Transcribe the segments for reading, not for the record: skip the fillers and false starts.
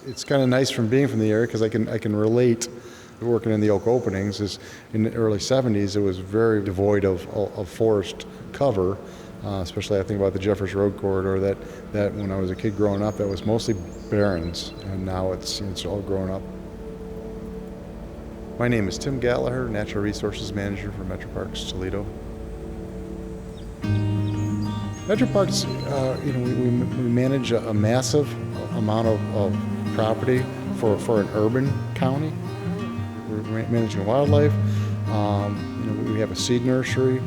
It's kind of nice from being from the area because I can relate. Working in the oak openings is in the early 70s. It was very devoid of forest cover, especially I think about the Jeffers Road corridor. That when I was a kid growing up, that was mostly barrens, and now it's all grown up. My name is Tim Gallaher, Natural Resources Manager for Metroparks Toledo. Metroparks, we manage a massive amount of property for an urban county. We're managing wildlife. We have a seed nursery.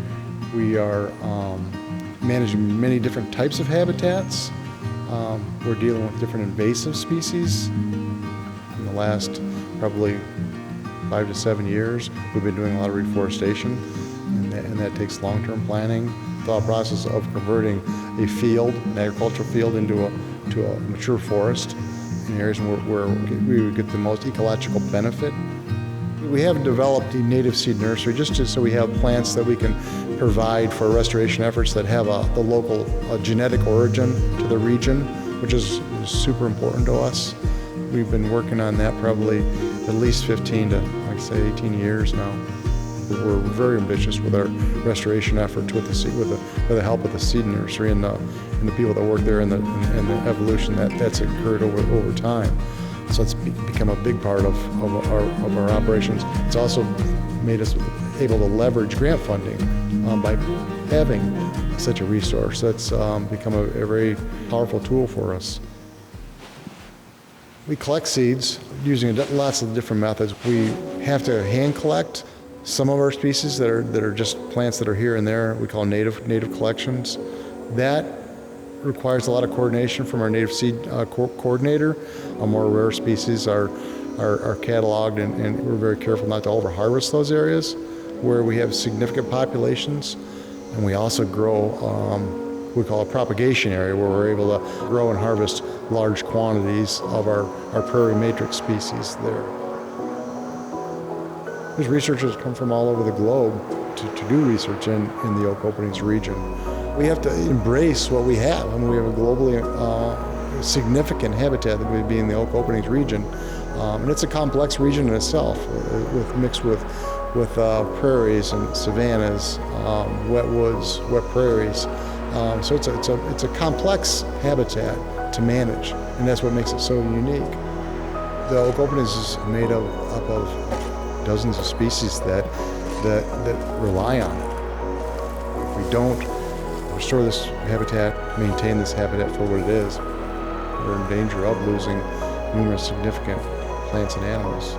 We are managing many different types of habitats. We're dealing with different invasive species. In the last probably 5 to 7 years, we've been doing a lot of reforestation, and that takes long-term planning. The thought process of converting a field, an agricultural field, into a mature forest in areas where we would get the most ecological benefit. We have developed a native seed nursery just so we have plants that we can provide for restoration efforts that have the local genetic origin to the region, which is super important to us. We've been working on that probably at least 15 to, like I say, 18 years now. We're very ambitious with our restoration efforts with the help of the seed nursery and the people that work there and the evolution that's occurred over time. So it's become a big part of our operations. It's also made us able to leverage grant funding by having such a resource. That's become a very powerful tool for us. We collect seeds using lots of different methods. We have to hand collect some of our species that are just plants that are here and there. We call native collections. That requires a lot of coordination from our native seed coordinator. More rare species are cataloged, and we're very careful not to over-harvest those areas where we have significant populations. And we also grow, we call a propagation area, where we're able to grow and harvest large quantities of our prairie matrix species there. There's researchers come from all over the globe to do research in the oak openings region. We have to embrace what we have. I mean, we have a globally significant habitat that would be in the oak openings region, and it's a complex region in itself, mixed with prairies and savannas, wet woods, wet prairies. So it's a complex habitat to manage, and that's what makes it so unique. The oak openings is made up of dozens of species that rely on it. If we don't restore this habitat, maintain this habitat for what it is, we're in danger of losing numerous significant plants and animals.